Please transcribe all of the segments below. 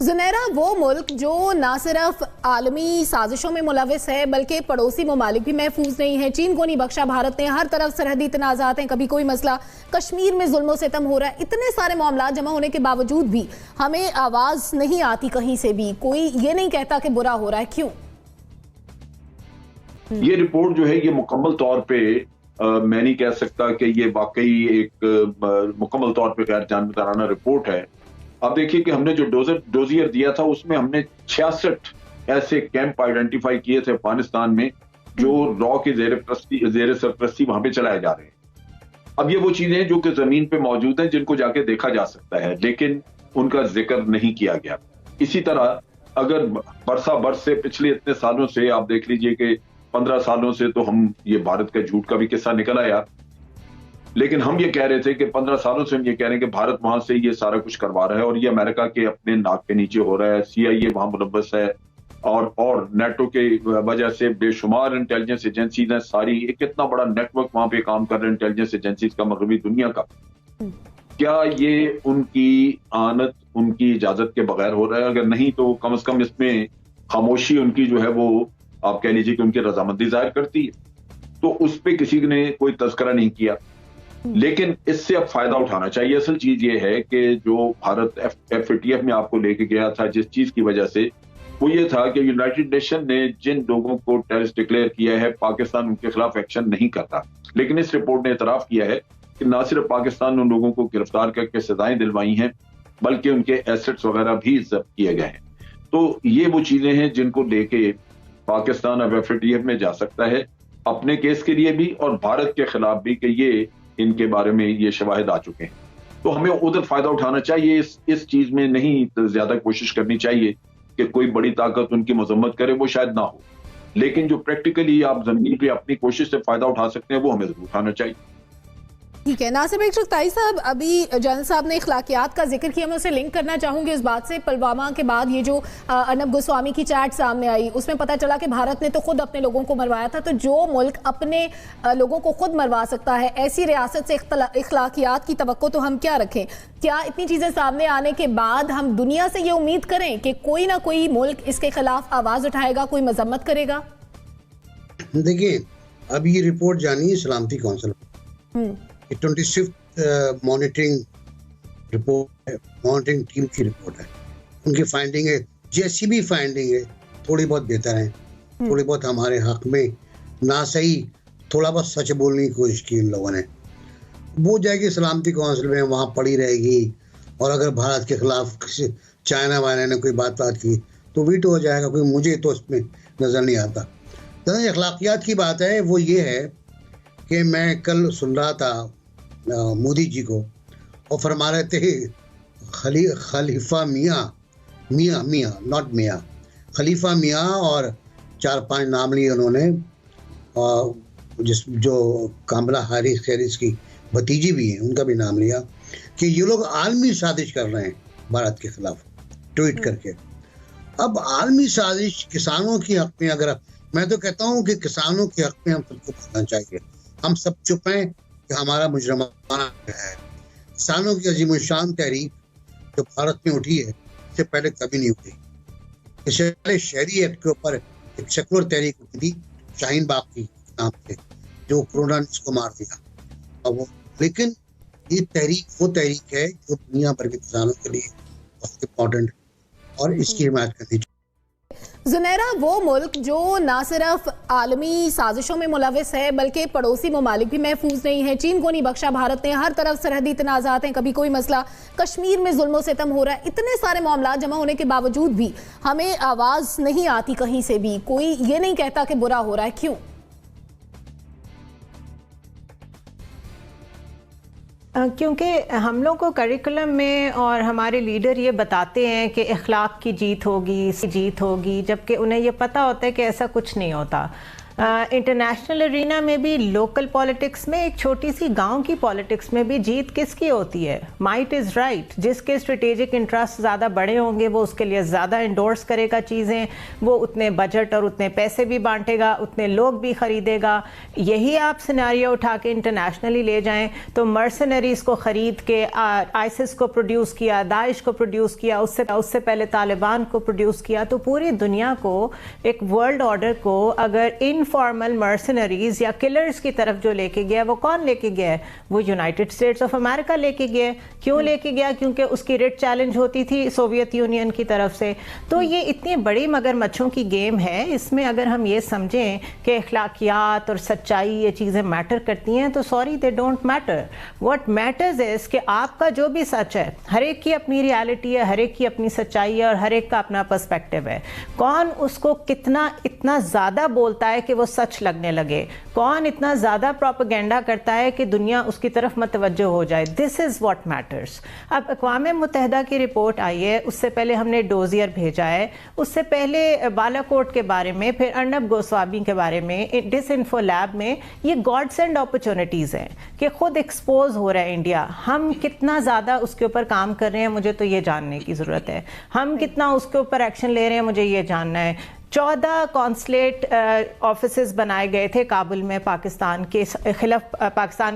जुनैरा, वो मुल्क जो ना सिर्फ आलमी साजिशों में मुलविस है बल्कि पड़ोसी ममालिक भी महफूज नहीं है। चीन को नहीं बख्शा भारत ने, हर तरफ सरहदी तनाज़ात हैं, कभी कोई मसला, कश्मीर में जुल्म सितम हो रहा है। इतने सारे मामला जमा होने के बावजूद भी हमें आवाज़ नहीं आती कहीं से भी, कोई ये नहीं कहता कि बुरा हो रहा है। क्यों? ये रिपोर्ट जो है ये मुकम्मल तौर पे मैं नहीं कह सकता कि ये वाकई एक मुकम्मल तौर पे गैर जानबदाराना रिपोर्ट है। अब देखिए कि हमने जो डोजियर दिया था उसमें हमने 66 ऐसे कैंप आइडेंटिफाई किए थे अफगानिस्तान में जो रॉ के जेर सरपरस्ती वहां पे चलाए जा रहे हैं। अब ये वो चीजें हैं जो कि जमीन पे मौजूद हैं, जिनको जाके देखा जा सकता है, लेकिन उनका जिक्र नहीं किया गया। इसी तरह अगर बरसा बरस से पिछले इतने सालों से आप देख लीजिए कि 15 सालों से तो हम ये भारत का झूठ का भी किस्सा निकल आया, लेकिन हम ये कह रहे थे कि 15 सालों से हम ये कह रहे हैं कि भारत वहां से ये सारा कुछ करवा रहा है और ये अमेरिका के अपने नाक के नीचे हो रहा है। CIA वहां मुलव्वस है और नेटो के वजह से बेशुमार इंटेलिजेंस एजेंसीज हैं, सारी एक कितना बड़ा नेटवर्क वहां पे काम कर रहे हैं इंटेलिजेंस एजेंसीज का मगरबी दुनिया का। क्या ये उनकी आनत, उनकी इजाजत के बगैर हो रहा है? अगर नहीं तो कम से कम इसमें खामोशी उनकी जो है वो आप कह लीजिए कि उनकी रजामंदी जाहिर करती है, तो उस पर किसी ने कोई तस्करा नहीं किया। लेकिन इससे अब फायदा उठाना चाहिए। असल चीज ये है कि जो भारत FATF में आपको लेके गया था जिस चीज की वजह से, वो ये था कि यूनाइटेड नेशन ने जिन लोगों को टेररिस्ट डिक्लेयर किया है, पाकिस्तान उनके खिलाफ एक्शन नहीं करता। लेकिन इस रिपोर्ट ने इतराफ किया है कि ना सिर्फ पाकिस्तान ने उन लोगों को गिरफ्तार करके सजाएं दिलवाई हैं, बल्कि उनके एसेट्स वगैरह भी जब्त किए गए हैं। तो ये वो चीजें हैं जिनको लेके पाकिस्तान अब FATF में जा सकता है, अपने केस के लिए भी और भारत के खिलाफ भी, कि ये इनके बारे में ये शवाहिद आ चुके हैं। तो हमें उधर फायदा उठाना चाहिए, इस चीज में नहीं ज्यादा कोशिश करनी चाहिए कि कोई बड़ी ताकत उनकी मजम्मत करे, वो शायद ना हो। लेकिन जो प्रैक्टिकली आप जमीन पे अपनी कोशिश से फायदा उठा सकते हैं वो हमें जरूर उठाना चाहिए। ठीक है। नासिर ताई साहब, अभी जनरल साहब ने इखलाकियात का जिक्र किया, मैं उसे लिंक करना चाहूंगी इस बात से। पुलवामा के बाद ये जो अर्नब गोस्वामी की चैट सामने आई, उसमें पता चला कि भारत ने तो खुद अपने लोगों को मरवाया था। तो जो मुल्क अपने लोगों को खुद मरवा सकता है, ऐसी रियासत से इखलाकियात की तवक्को तो हम क्या रखें? क्या इतनी चीजें सामने आने के बाद हम दुनिया से ये उम्मीद करें कि कोई ना कोई मुल्क इसके खिलाफ आवाज उठाएगा, कोई मजम्मत करेगा? देखिए, अब ये रिपोर्ट जानी है सलामती कौंसिल 26th मॉनिटरिंग रिपोर्ट है, मॉनिटरिंग टीम की रिपोर्ट है। उनकी फाइंडिंग है, जैसी भी फाइंडिंग है, थोड़ी बहुत बेहतर है, थोड़ी बहुत हमारे हक में ना सही, थोड़ा बहुत सच बोलने की कोशिश की इन लोगों ने। वो जाएगी सलामती कौंसिल में, वहाँ पड़ी रहेगी, और अगर भारत के खिलाफ किसी चाइना वाइना ने कोई बात की तो वीटो हो जाएगा। कोई मुझे तो उसमें नजर नहीं आता। तो अखलाकियात की बात है, वो ये है कि मैं कल सुन रहा था मोदी जी को, और फरमा रहे थे खलीफा मियाँ नॉट मियाँ, खलीफा मियाँ, और 4-5 नाम लिए उन्होंने, जो कामला हैरिस की भतीजी भी हैं, उनका भी नाम लिया, कि ये लोग आलमी साजिश कर रहे हैं भारत के खिलाफ, ट्वीट करके। अब आलमी साजिश किसानों की हक में, अगर मैं तो कहता हूँ कि किसानों के हक में हम सबको बोलना चाहिए। हम सब चुप हैं कि हमारा मुजरमाना है। किसानों की अजीमुशान तहरीक जो भारत में उठी है, इससे पहले कभी नहीं उठी। इससे पहले शहरी एक्ट के ऊपर एक सेकुलर तहरीक उठी थी, शाहीन बाग की नाम से, जो कोरोना ने इसको मार दिया। अब वो, लेकिन ये तहरीक वो तहरीक है जो दुनिया भर के किसानों के लिए बहुत इम्पोर्टेंट है और इसकी हिमायत करनी चाहिए। जुनैरा, वो मुल्क जो ना सिर्फ आलमी साजिशों में मुलविस है बल्कि पड़ोसी ममालिक भी महफूज नहीं है। चीन को नहीं बख्शा भारत ने, हर तरफ सरहदी तनाज़ात हैं, कभी कोई मसला, कश्मीर में जुल्म सितम हो रहा है। इतने सारे मामला जमा होने के बावजूद भी हमें आवाज़ नहीं आती कहीं से भी, कोई ये नहीं कहता कि बुरा हो रहा है। क्यों? क्योंकि हम लोग को करिकुलम में और हमारे लीडर ये बताते हैं कि अखलाक की जीत होगी, जबकि उन्हें ये पता होता है कि ऐसा कुछ नहीं होता। इंटरनेशनल अरीना में भी, लोकल पॉलिटिक्स में, एक छोटी सी गांव की पॉलिटिक्स में भी जीत किसकी होती है? Might is right. जिसके स्ट्रेटेजिक इंटरेस्ट ज़्यादा बड़े होंगे वो उसके लिए ज़्यादा इंडोर्स करेगा चीज़ें, वो उतने बजट और उतने पैसे भी बांटेगा, उतने लोग भी खरीदेगा। यही आप सिनेरियो उठा के इंटरनेशनली ले जाएं तो मर्सनरीज को ख़रीद के आईसिस को प्रोड्यूस किया, दाइश को प्रोड्यूस किया, उससे पहले तालिबान को प्रोड्यूस किया। तो पूरी दुनिया को, एक वर्ल्ड ऑर्डर को अगर इनफॉर्मल मर्सनरीज या किलर्स की तरफ जो लेके गया, वो कौन लेके गया है? वो यूनाइटेड स्टेट्स ऑफ अमेरिका लेके गया। क्यों लेके गया? क्योंकि उसकी रेट चैलेंज होती थी सोवियत यूनियन की तरफ से। तो ये इतनी बड़ी मगरमच्छों की गेम है। इसमें अगर हम ये समझें कि अखलाकियात और सच्चाई ये चीज़ें मैटर करती हैं, तो sorry, they don't matter. What matters is कि आपका जो भी सच है, हर एक की अपनी रियलिटी है, हर एक की अपनी सच्चाई है और हर एक का अपना पर्सपेक्टिव है। कौन उसको कितना इतना ज़्यादा बोलता है कि वो सच लगने लगे, कौन इतना ज़्यादा प्रोपेगेंडा करता है कि दुनिया उसकी तरफ मतवज्जो हो जाए, दिस इज़ व्हाट मैटर्स। अब अक़वाम मुत्तहिदा की रिपोर्ट आई है, उससे पहले हमने डोजियर भेजा है, उससे पहले बालाकोट के बारे में, फिर अर्नब गोस्वामी के बारे में, डिसइंफो लैब में। ये गॉड सेंड अपॉर्चुनिटीज़ हैं कि खुद एक्सपोज हो रहा है इंडिया। हम कितना ज़्यादा उसके ऊपर काम कर रहे हैं, मुझे तो ये जानने की ज़रूरत है। हम कितना उसके ऊपर एक्शन ले रहे हैं, मुझे ये जानना है। 14 कॉन्सुलेट ऑफिसेस बनाए गए थे काबुल में पाकिस्तान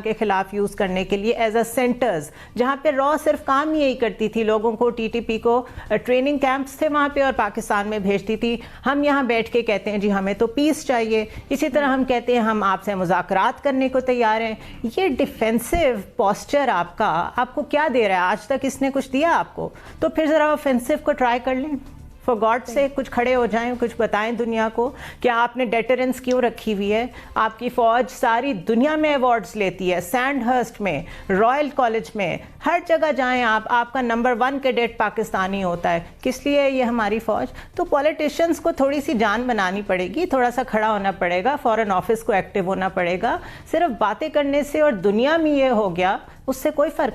के खिलाफ यूज़ करने के लिए एज अ सेंटर्स, जहाँ पे रॉ सिर्फ काम ही यही करती थी, लोगों को, टीटीपी को ट्रेनिंग कैंप्स थे वहाँ पे और पाकिस्तान में भेजती थी। हम यहाँ बैठ के कहते हैं जी हमें तो पीस चाहिए, इसी तरह हम कहते हैं हम आपसे मुज़ाकरात करने को तैयार हैं। ये डिफेंसिव पोस्चर आपको क्या दे रहा है? आज तक इसने कुछ दिया आपको? तो फिर ज़रा ऑफेंसिव को ट्राई कर लें। फॉर गॉड से कुछ खड़े हो जाएं, कुछ बताएं दुनिया को कि आपने डेटरेंस क्यों रखी हुई है। आपकी फ़ौज सारी दुनिया में अवार्ड्स लेती है, सैंडहर्स्ट में, रॉयल कॉलेज में, हर जगह जाएं आप, आपका नंबर 1 कैडेट पाकिस्तानी होता है। किस लिए ये हमारी फ़ौज? तो पॉलिटिशियंस को थोड़ी सी जान बनानी पड़ेगी, थोड़ा सा खड़ा होना पड़ेगा, फॉरेन ऑफिस को एक्टिव होना पड़ेगा। सिर्फ बातें करने से और दुनिया में ये हो गया, उससे कोई फ़र्क